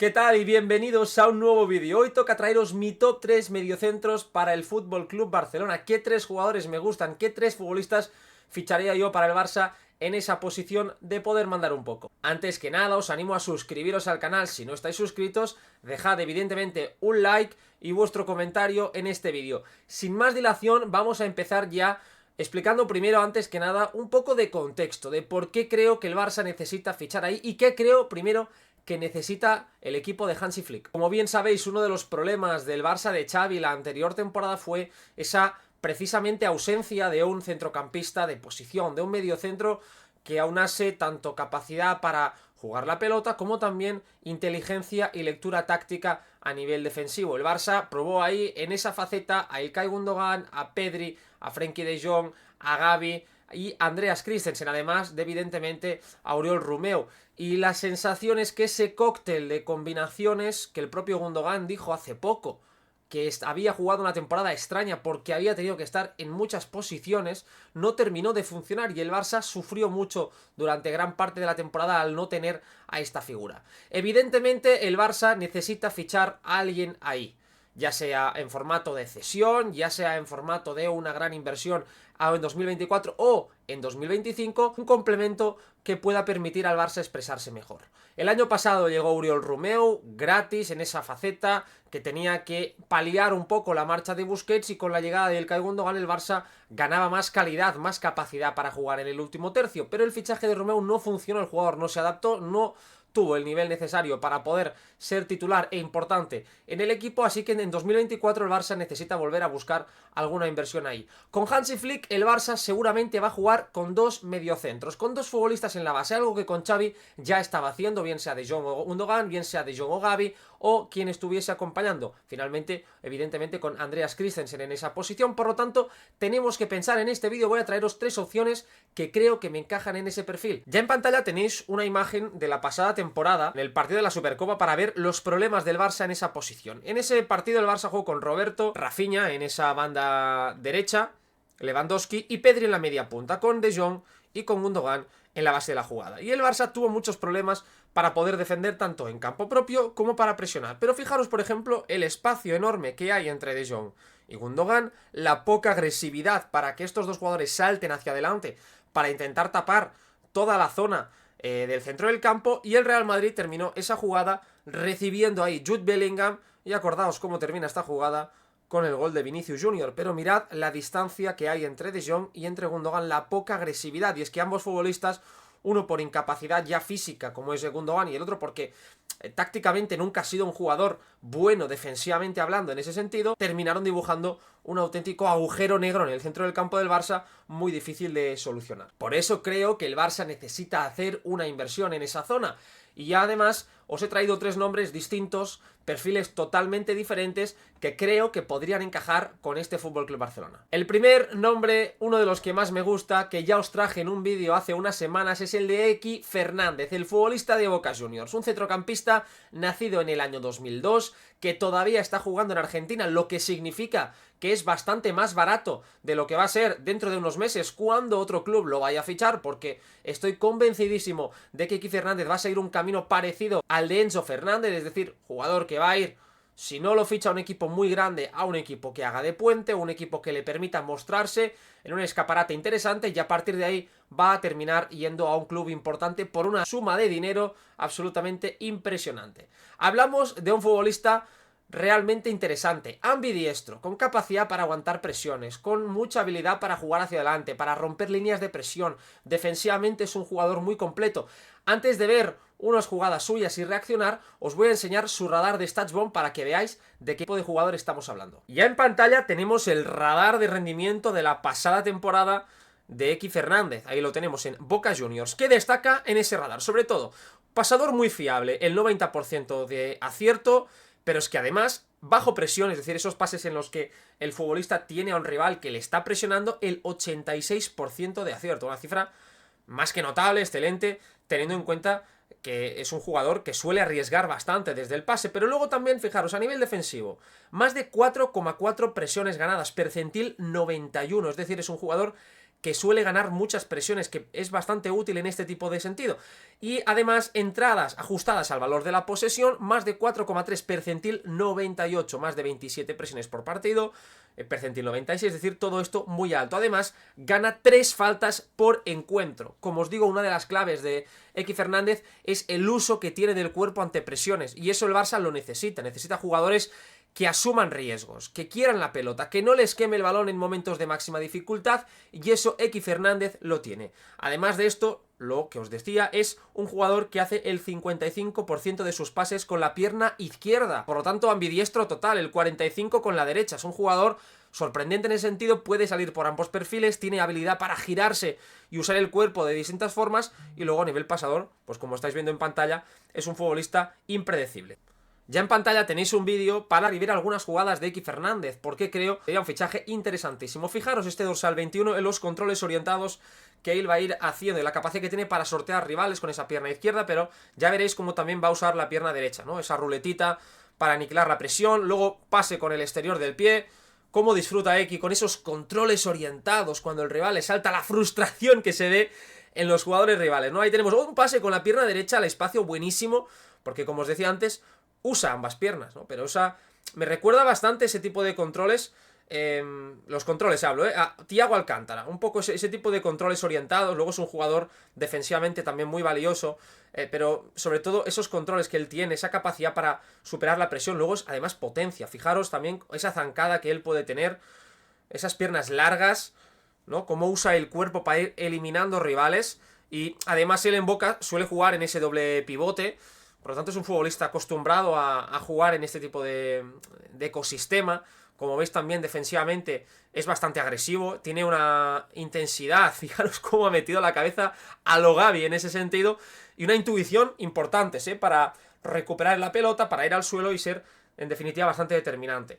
¿Qué tal? Y bienvenidos a un nuevo vídeo. Hoy toca traeros mi top 3 mediocentros para el FC Barcelona. ¿Qué tres jugadores me gustan? ¿Qué tres futbolistas ficharía yo para el Barça en esa posición de poder mandar un poco? Antes que nada, os animo a suscribiros al canal si no estáis suscritos. Dejad evidentemente un like y vuestro comentario en este vídeo. Sin más dilación, vamos a empezar ya explicando primero, antes que nada, un poco de contexto, de por qué creo que el Barça necesita fichar ahí y qué creo, primero, que necesita el equipo de Hansi Flick. Como bien sabéis, uno de los problemas del Barça de Xavi la anterior temporada fue esa precisamente ausencia de un centrocampista de posición, de un mediocentro que aunase tanto capacidad para jugar la pelota como también inteligencia y lectura táctica a nivel defensivo. El Barça probó ahí en esa faceta a Ilkay Gundogan, a Pedri, a Frenkie de Jong, a Gavi y Andreas Christensen, además de evidentemente a Oriol Romeu. Y la sensación es que ese cóctel de combinaciones que el propio Gundogan dijo hace poco, que había jugado una temporada extraña porque había tenido que estar en muchas posiciones, no terminó de funcionar y el Barça sufrió mucho durante gran parte de la temporada al no tener a esta figura. Evidentemente el Barça necesita fichar a alguien ahí, ya sea en formato de cesión, ya sea en formato de una gran inversión en 2024 o en 2025, un complemento que pueda permitir al Barça expresarse mejor. El año pasado llegó Oriol Romeu gratis en esa faceta que tenía que paliar un poco la marcha de Busquets, y con la llegada de Ilkay Gundogan el Barça ganaba más calidad, más capacidad para jugar en el último tercio, pero el fichaje de Romeu no funcionó, el jugador no se adaptó, no tuvo el nivel necesario para poder ser titular e importante en el equipo, así que en 2024 el Barça necesita volver a buscar alguna inversión ahí. Con Hansi Flick el Barça seguramente va a jugar con dos mediocentros, con dos futbolistas en la base, algo que con Xavi ya estaba haciendo, bien sea de Jong o Gundogan, bien sea de Jong o Gavi, o quien estuviese acompañando. Finalmente, evidentemente, con Andreas Christensen en esa posición. Por lo tanto, tenemos que pensar en este vídeo. Voy a traeros tres opciones que creo que me encajan en ese perfil. Ya en pantalla tenéis una imagen de la pasada temporada, en el partido de la Supercopa, para ver los problemas del Barça en esa posición. En ese partido el Barça jugó con Roberto, Rafinha en esa banda derecha, Lewandowski y Pedri en la media punta, con De Jong y con Gundogan en la base de la jugada. Y el Barça tuvo muchos problemas para poder defender tanto en campo propio como para presionar. Pero fijaros, por ejemplo, el espacio enorme que hay entre De Jong y Gundogan, la poca agresividad para que estos dos jugadores salten hacia adelante para intentar tapar toda la zona del centro del campo, y el Real Madrid terminó esa jugada recibiendo ahí Jude Bellingham, y acordaos cómo termina esta jugada con el gol de Vinicius Junior. Pero mirad la distancia que hay entre De Jong y entre Gundogan, la poca agresividad, y es que ambos futbolistas, uno por incapacidad ya física como es Gundogan y el otro porque tácticamente nunca ha sido un jugador bueno defensivamente hablando en ese sentido, terminaron dibujando un auténtico agujero negro en el centro del campo del Barça, muy difícil de solucionar. Por eso creo que el Barça necesita hacer una inversión en esa zona. Y ya además os he traído tres nombres distintos, perfiles totalmente diferentes, que creo que podrían encajar con este FC Barcelona. El primer nombre, uno de los que más me gusta, que ya os traje en un vídeo hace unas semanas, es el de Eky Fernández, el futbolista de Boca Juniors, un centrocampista nacido en el año 2002, que todavía está jugando en Argentina, lo que significa que es bastante más barato de lo que va a ser dentro de unos meses cuando otro club lo vaya a fichar, porque estoy convencidísimo de que Eky Fernández va a seguir un camino parecido al de Enzo Fernández, es decir, jugador que va a ir, si no lo ficha un equipo muy grande, a un equipo que haga de puente, un equipo que le permita mostrarse en un escaparate interesante, y a partir de ahí va a terminar yendo a un club importante por una suma de dinero absolutamente impresionante. Hablamos de un futbolista realmente interesante, ambidiestro, con capacidad para aguantar presiones, con mucha habilidad para jugar hacia adelante, para romper líneas de presión. Defensivamente es un jugador muy completo. Antes de ver unas jugadas suyas y reaccionar, os voy a enseñar su radar de StatsBomb para que veáis de qué tipo de jugador estamos hablando. Ya en pantalla tenemos el radar de rendimiento de la pasada temporada de Eky Fernández. Ahí lo tenemos en Boca Juniors. ¿Qué destaca en ese radar? Sobre todo, pasador muy fiable, el 90% de acierto, pero es que además, bajo presión, es decir, esos pases en los que el futbolista tiene a un rival que le está presionando, el 86% de acierto. Una cifra más que notable, excelente, teniendo en cuenta que es un jugador que suele arriesgar bastante desde el pase. Pero luego también, fijaros, a nivel defensivo, más de 4,4 presiones ganadas, percentil 91, es decir, es un jugador que suele ganar muchas presiones, que es bastante útil en este tipo de sentido. Y además, entradas ajustadas al valor de la posesión, más de 4,3 percentil 98, más de 27 presiones por partido, percentil 96, es decir, todo esto muy alto. Además, gana 3 faltas por encuentro. Como os digo, una de las claves de X Fernández es el uso que tiene del cuerpo ante presiones, y eso el Barça lo necesita jugadores que asuman riesgos, que quieran la pelota, que no les queme el balón en momentos de máxima dificultad, y eso X Fernández lo tiene. Además de esto, lo que os decía, es un jugador que hace el 55% de sus pases con la pierna izquierda, por lo tanto ambidiestro total, el 45% con la derecha. Es un jugador sorprendente en ese sentido, puede salir por ambos perfiles, tiene habilidad para girarse y usar el cuerpo de distintas formas, y luego a nivel pasador, pues como estáis viendo en pantalla, es un futbolista impredecible. Ya en pantalla tenéis un vídeo para ver algunas jugadas de X Fernández, porque creo que sería un fichaje interesantísimo. Fijaros este dorsal 21 en los controles orientados que él va a ir haciendo y la capacidad que tiene para sortear rivales con esa pierna izquierda, pero ya veréis cómo también va a usar la pierna derecha, ¿no? Esa ruletita para aniquilar la presión, luego pase con el exterior del pie. Cómo disfruta X con esos controles orientados cuando el rival le salta, la frustración que se ve en los jugadores rivales, ¿no? Ahí tenemos un pase con la pierna derecha al espacio buenísimo, porque como os decía antes, usa ambas piernas, ¿no? Pero me recuerda bastante ese tipo de controles, los controles hablo, a Thiago Alcántara, un poco ese tipo de controles orientados. Luego es un jugador defensivamente también muy valioso, pero sobre todo esos controles que él tiene, esa capacidad para superar la presión, luego es además potencia. Fijaros también esa zancada que él puede tener, esas piernas largas, ¿no? Cómo usa el cuerpo para ir eliminando rivales, y además él en Boca suele jugar en ese doble pivote. Por lo tanto es un futbolista acostumbrado a jugar en este tipo de ecosistema. Como veis también defensivamente es bastante agresivo, tiene una intensidad, fijaros cómo ha metido la cabeza a lo Gavi en ese sentido, y una intuición importantes, para recuperar la pelota, para ir al suelo y ser en definitiva bastante determinante.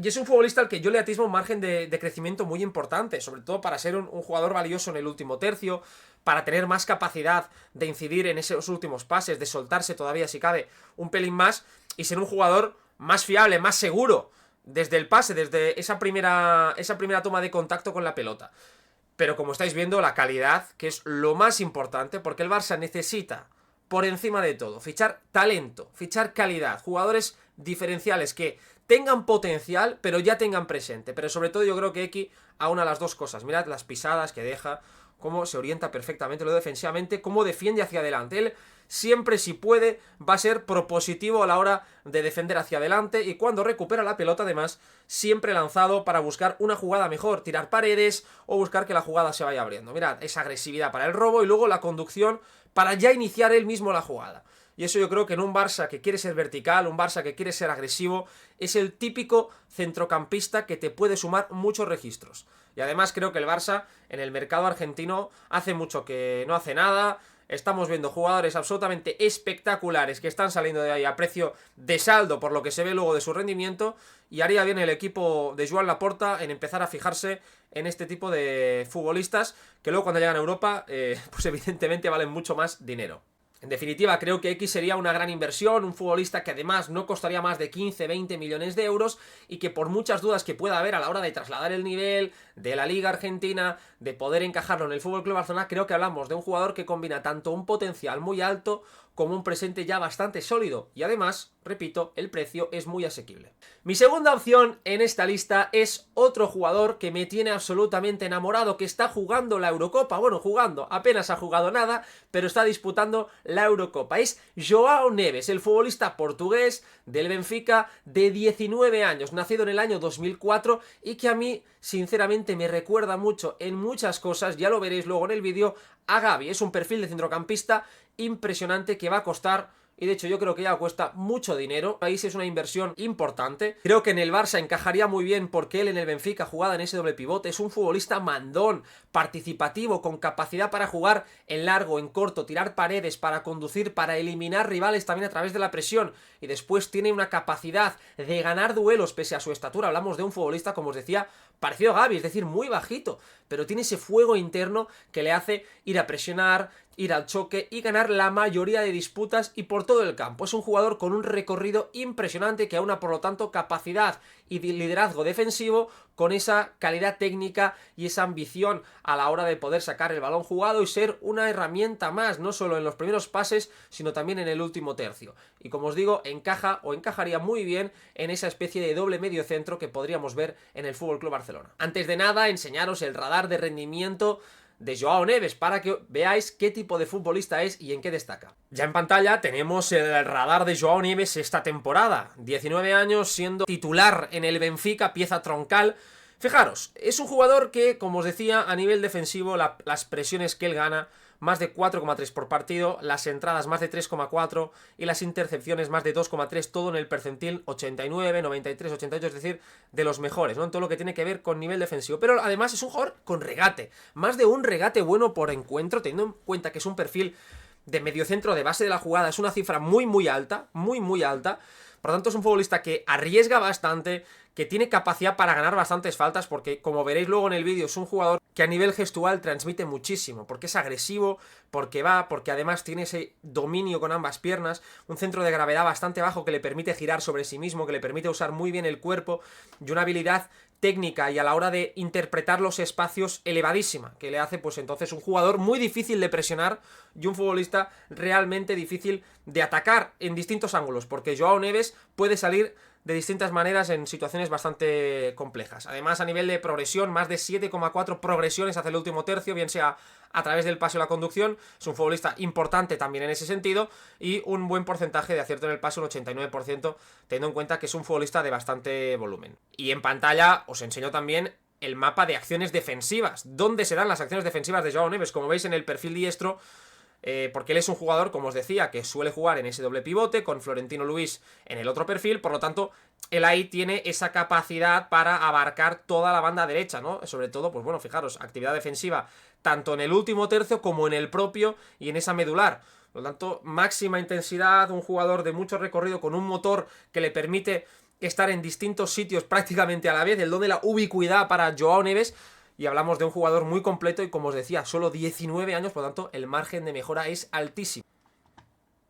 Y es un futbolista al que yo le atisbo un margen de crecimiento muy importante, sobre todo para ser un jugador valioso en el último tercio, para tener más capacidad de incidir en esos últimos pases, de soltarse todavía si cabe un pelín más, y ser un jugador más fiable, más seguro desde el pase, desde esa primera toma de contacto con la pelota. Pero como estáis viendo, la calidad, que es lo más importante, porque el Barça necesita, por encima de todo, fichar talento, fichar calidad, jugadores diferenciales que tengan potencial, pero ya tengan presente. Pero sobre todo yo creo que X aúna las dos cosas. Mirad las pisadas que deja, cómo se orienta perfectamente lo defensivamente, cómo defiende hacia adelante. Él siempre, si puede, va a ser propositivo a la hora de defender hacia adelante, y cuando recupera la pelota, además, siempre lanzado para buscar una jugada mejor, tirar paredes o buscar que la jugada se vaya abriendo. Mirad, esa agresividad para el robo y luego la conducción para ya iniciar él mismo la jugada. Y eso yo creo que en un Barça que quiere ser vertical, un Barça que quiere ser agresivo, es el típico centrocampista que te puede sumar muchos registros. Y además creo que el Barça en el mercado argentino hace mucho que no hace nada. Estamos viendo jugadores absolutamente espectaculares que están saliendo de ahí a precio de saldo por lo que se ve luego de su rendimiento, y haría bien el equipo de Joan Laporta en empezar a fijarse en este tipo de futbolistas que luego cuando llegan a Europa pues evidentemente valen mucho más dinero. En definitiva, creo que X sería una gran inversión, un futbolista que además no costaría más de 15-20 millones de euros, y que por muchas dudas que pueda haber a la hora de trasladar el nivel de la Liga Argentina, de poder encajarlo en el FC Barcelona, creo que hablamos de un jugador que combina tanto un potencial muy alto como un presente ya bastante sólido, y además, repito, el precio es muy asequible. Mi segunda opción en esta lista es otro jugador que me tiene absolutamente enamorado, que está jugando la Eurocopa, bueno, apenas ha jugado nada, pero está disputando la Eurocopa. Es João Neves, el futbolista portugués del Benfica de 19 años, nacido en el año 2004, y que a mí, sinceramente, me recuerda mucho en muchas cosas, ya lo veréis luego en el vídeo, a Gavi. Es un perfil de centrocampista impresionante que va a costar, y de hecho yo creo que ya cuesta mucho dinero. Ahí sí es una inversión importante. Creo que en el Barça encajaría muy bien porque él en el Benfica jugaba en ese doble pivote. Es un futbolista mandón, participativo, con capacidad para jugar en largo, en corto, tirar paredes, para conducir, para eliminar rivales también a través de la presión, y después tiene una capacidad de ganar duelos pese a su estatura. Hablamos de un futbolista, como os decía, parecido a Gavi, es decir, muy bajito, pero tiene ese fuego interno que le hace ir a presionar, ir al choque y ganar la mayoría de disputas y por todo el campo. Es un jugador con un recorrido impresionante que aúna por lo tanto capacidad y liderazgo defensivo con esa calidad técnica y esa ambición a la hora de poder sacar el balón jugado y ser una herramienta más, no solo en los primeros pases, sino también en el último tercio. Y como os digo, encaja o encajaría muy bien en esa especie de doble medio centro que podríamos ver en el FC Barcelona. Antes de nada, enseñaros el radar de rendimiento de Joao Neves para que veáis qué tipo de futbolista es y en qué destaca. Ya en pantalla tenemos el radar de Joao Neves esta temporada. 19 años, siendo titular en el Benfica, pieza troncal. Fijaros, es un jugador que, como os decía, a nivel defensivo, las presiones que él gana, más de 4,3 por partido, las entradas más de 3,4 y las intercepciones más de 2,3, todo en el percentil 89, 93, 88, es decir, de los mejores, ¿no? En todo lo que tiene que ver con nivel defensivo. Pero además es un jugador con regate, más de un regate bueno por encuentro, teniendo en cuenta que es un perfil de mediocentro de base de la jugada, es una cifra muy alta, muy alta. Por lo tanto, es un futbolista que arriesga bastante, que tiene capacidad para ganar bastantes faltas, porque como veréis luego en el vídeo, es un jugador que a nivel gestual transmite muchísimo, porque es agresivo, porque además tiene ese dominio con ambas piernas, un centro de gravedad bastante bajo que le permite girar sobre sí mismo, que le permite usar muy bien el cuerpo, y una habilidad técnica y a la hora de interpretar los espacios elevadísima, que le hace pues entonces un jugador muy difícil de presionar y un futbolista realmente difícil de atacar en distintos ángulos, porque Joao Neves puede salir de distintas maneras en situaciones bastante complejas. Además, a nivel de progresión, más de 7,4 progresiones hacia el último tercio, bien sea a través del pase o la conducción. Es un futbolista importante también en ese sentido y un buen porcentaje de acierto en el pase, un 89%, teniendo en cuenta que es un futbolista de bastante volumen. Y en pantalla os enseño también el mapa de acciones defensivas. ¿Dónde se dan las acciones defensivas de Joao Neves? Como veis en el perfil diestro, porque él es un jugador, como os decía, que suele jugar en ese doble pivote, con Florentino Luis en el otro perfil, por lo tanto, él ahí tiene esa capacidad para abarcar toda la banda derecha, ¿no? Sobre todo, pues bueno, fijaros, actividad defensiva tanto en el último tercio como en el propio y en esa medular. Por lo tanto, máxima intensidad, un jugador de mucho recorrido con un motor que le permite estar en distintos sitios prácticamente a la vez, el don de la ubicuidad para Joao Neves. Y hablamos de un jugador muy completo y, como os decía, solo 19 años, por lo tanto, el margen de mejora es altísimo.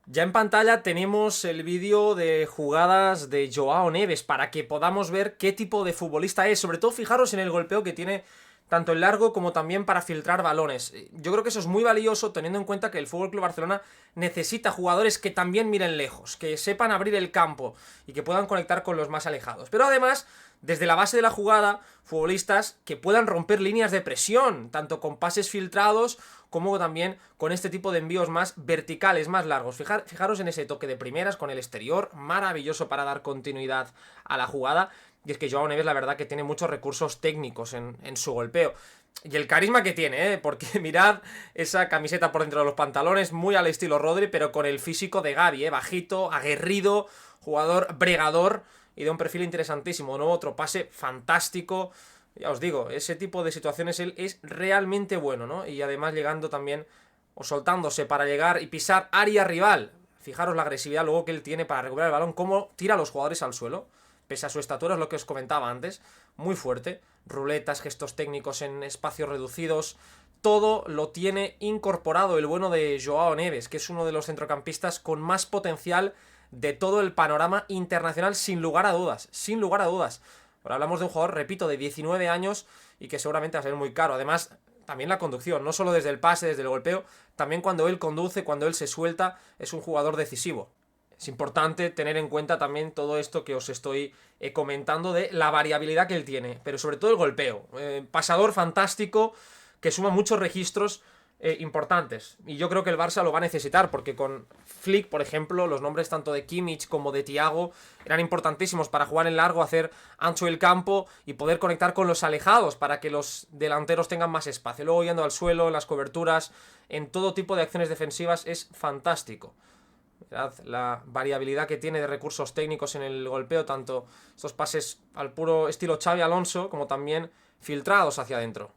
Ya en pantalla tenemos el vídeo de jugadas de Joao Neves para que podamos ver qué tipo de futbolista es. Sobre todo, fijaros en el golpeo que tiene tanto en largo como también para filtrar balones. Yo creo que eso es muy valioso teniendo en cuenta que el FC Barcelona necesita jugadores que también miren lejos, que sepan abrir el campo y que puedan conectar con los más alejados. Pero además, desde la base de la jugada, futbolistas que puedan romper líneas de presión, tanto con pases filtrados como también con este tipo de envíos más verticales, más largos. Fijaros en ese toque de primeras con el exterior, maravilloso para dar continuidad a la jugada. Y es que Joao Neves, la verdad, que tiene muchos recursos técnicos en su golpeo. Y el carisma que tiene, porque mirad esa camiseta por dentro de los pantalones, muy al estilo Rodri, pero con el físico de Gavi, bajito, aguerrido, jugador bregador y de un perfil interesantísimo, ¿no? Otro pase fantástico. Ya os digo, ese tipo de situaciones él es realmente bueno, ¿no? Y además llegando también o soltándose para llegar y pisar área rival. Fijaros la agresividad luego que él tiene para recuperar el balón, cómo tira a los jugadores al suelo. Pese a su estatura, es lo que os comentaba antes, muy fuerte, ruletas, gestos técnicos en espacios reducidos, todo lo tiene incorporado el bueno de Joao Neves, que es uno de los centrocampistas con más potencial de todo el panorama internacional, sin lugar a dudas, sin lugar a dudas. Ahora hablamos de un jugador, repito, de 19 años y que seguramente va a ser muy caro. Además, también la conducción, no solo desde el pase, desde el golpeo, también cuando él conduce, cuando él se suelta, es un jugador decisivo. Es importante tener en cuenta también todo esto que os estoy comentando de la variabilidad que él tiene, pero sobre todo el golpeo. Pasador fantástico que suma muchos registros importantes. Y yo creo que el Barça lo va a necesitar, porque con Flick, por ejemplo, los nombres tanto de Kimmich como de Thiago eran importantísimos para jugar en largo, hacer ancho el campo y poder conectar con los alejados para que los delanteros tengan más espacio. Luego yendo al suelo, en las coberturas, en todo tipo de acciones defensivas es fantástico. La variabilidad que tiene de recursos técnicos en el golpeo, tanto estos pases al puro estilo Xavi Alonso como también filtrados hacia adentro.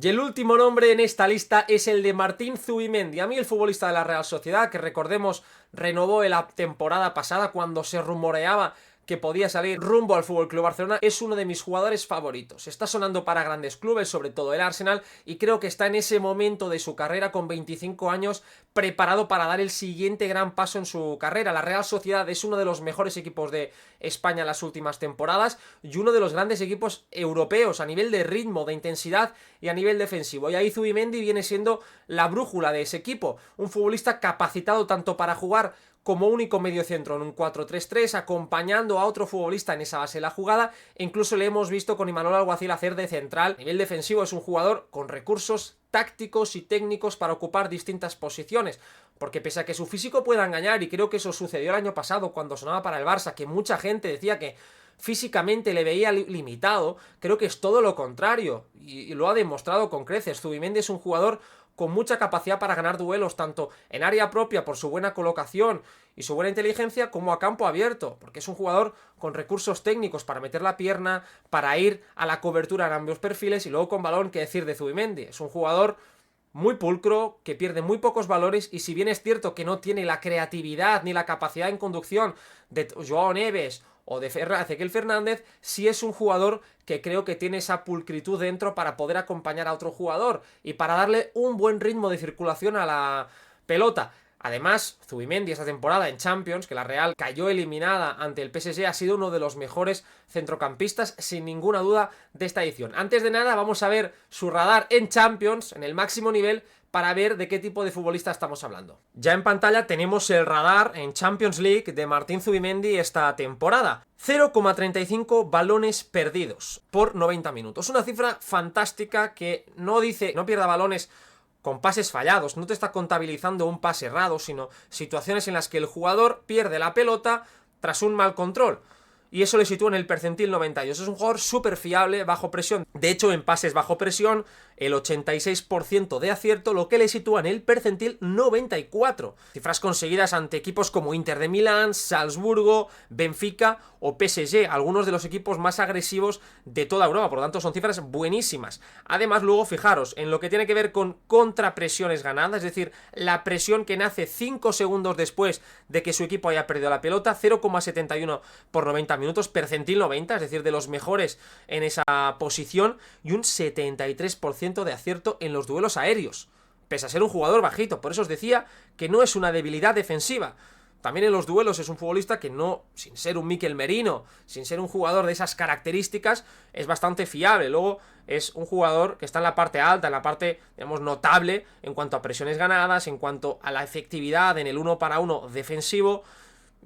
Y el último nombre en esta lista es el de Martín Zubimendi. A mí el futbolista de la Real Sociedad, que recordemos renovó en la temporada pasada cuando se rumoreaba que podía salir rumbo al FC Barcelona, es uno de mis jugadores favoritos. Está sonando para grandes clubes, sobre todo el Arsenal, y creo que está en ese momento de su carrera con 25 años preparado para dar el siguiente gran paso en su carrera. La Real Sociedad es uno de los mejores equipos de España en las últimas temporadas y uno de los grandes equipos europeos a nivel de ritmo, de intensidad y a nivel defensivo. Y ahí Zubimendi viene siendo la brújula de ese equipo, un futbolista capacitado tanto para jugar como único mediocentro en un 4-3-3, acompañando a otro futbolista en esa base de la jugada, e incluso le hemos visto con Imanol Alguacil hacer de central. A nivel defensivo es un jugador con recursos tácticos y técnicos para ocupar distintas posiciones, porque pese a que su físico pueda engañar, y creo que eso sucedió el año pasado cuando sonaba para el Barça, que mucha gente decía que físicamente le veía limitado, creo que es todo lo contrario, y lo ha demostrado con creces. Zubimendi es un jugador con mucha capacidad para ganar duelos, tanto en área propia por su buena colocación y su buena inteligencia, como a campo abierto, porque es un jugador con recursos técnicos para meter la pierna, para ir a la cobertura en ambos perfiles, y luego con balón, qué decir de Zubimendi. Es un jugador muy pulcro, que pierde muy pocos valores, y si bien es cierto que no tiene la creatividad ni la capacidad en conducción de Joao Neves o de Ezequiel Fernández, sí es un jugador que creo que tiene esa pulcritud dentro para poder acompañar a otro jugador y para darle un buen ritmo de circulación a la pelota. Además, Zubimendi esta temporada en Champions, que la Real cayó eliminada ante el PSG, ha sido uno de los mejores centrocampistas, sin ninguna duda, de esta edición. Antes de nada, vamos a ver su radar en Champions, en el máximo nivel, para ver de qué tipo de futbolista estamos hablando. Ya en pantalla tenemos el radar en Champions League de Martín Zubimendi esta temporada. 0,35 balones perdidos por 90 minutos. Una cifra fantástica que no dice no pierda balones con pases fallados, no te está contabilizando un pase errado, sino situaciones en las que el jugador pierde la pelota tras un mal control. Y eso le sitúa en el percentil 92. Es un jugador súper fiable, bajo presión. De hecho, en pases bajo presión, el 86% de acierto, lo que le sitúa en el percentil 94. Cifras conseguidas ante equipos como Inter de Milán, Salzburgo, Benfica o PSG, algunos de los equipos más agresivos de toda Europa. Por lo tanto, son cifras buenísimas. Además, luego, fijaros, en lo que tiene que ver con contrapresiones ganadas, es decir, la presión que nace 5 segundos después de que su equipo haya perdido la pelota, 0,71 por 90 minutos, percentil 90, es decir, de los mejores en esa posición, y un 73% de acierto en los duelos aéreos, pese a ser un jugador bajito. Por eso os decía que no es una debilidad defensiva. También en los duelos es un futbolista que no, sin ser un Mikel Merino, sin ser un jugador de esas características, es bastante fiable. Luego es un jugador que está en la parte alta, en la parte, digamos, notable en cuanto a presiones ganadas, en cuanto a la efectividad en el 1 para 1 defensivo,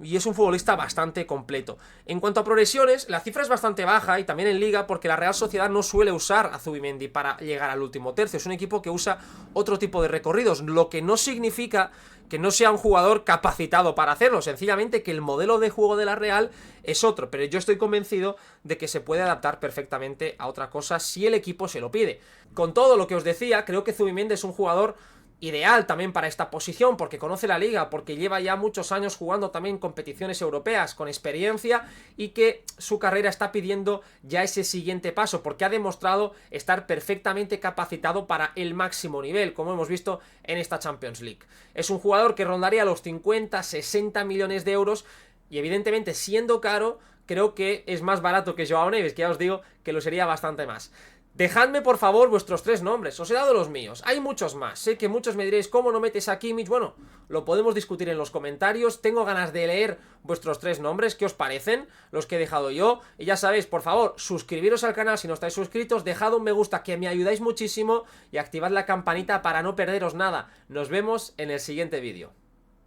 y es un futbolista bastante completo. En cuanto a progresiones, la cifra es bastante baja, y también en Liga, porque la Real Sociedad no suele usar a Zubimendi para llegar al último tercio. Es un equipo que usa otro tipo de recorridos, lo que no significa que no sea un jugador capacitado para hacerlo, sencillamente que el modelo de juego de la Real es otro, pero yo estoy convencido de que se puede adaptar perfectamente a otra cosa si el equipo se lo pide. Con todo lo que os decía, creo que Zubimendi es un jugador ideal también para esta posición, porque conoce la liga, porque lleva ya muchos años jugando también competiciones europeas, con experiencia, y que su carrera está pidiendo ya ese siguiente paso, porque ha demostrado estar perfectamente capacitado para el máximo nivel, como hemos visto en esta Champions League. Es un jugador que rondaría los 50-60 millones de euros, y evidentemente, siendo caro, creo que es más barato que Joao Neves, que ya os digo que lo sería bastante más. Dejadme por favor vuestros 3 nombres, os he dado los míos, hay muchos más, sé que muchos me diréis ¿cómo no metes a Kimmich? Bueno, lo podemos discutir en los comentarios, tengo ganas de leer vuestros 3 nombres, ¿qué os parecen? Los que he dejado yo, y ya sabéis, por favor, suscribiros al canal si no estáis suscritos, dejad un me gusta que me ayudáis muchísimo, y activad la campanita para no perderos nada. Nos vemos en el siguiente vídeo.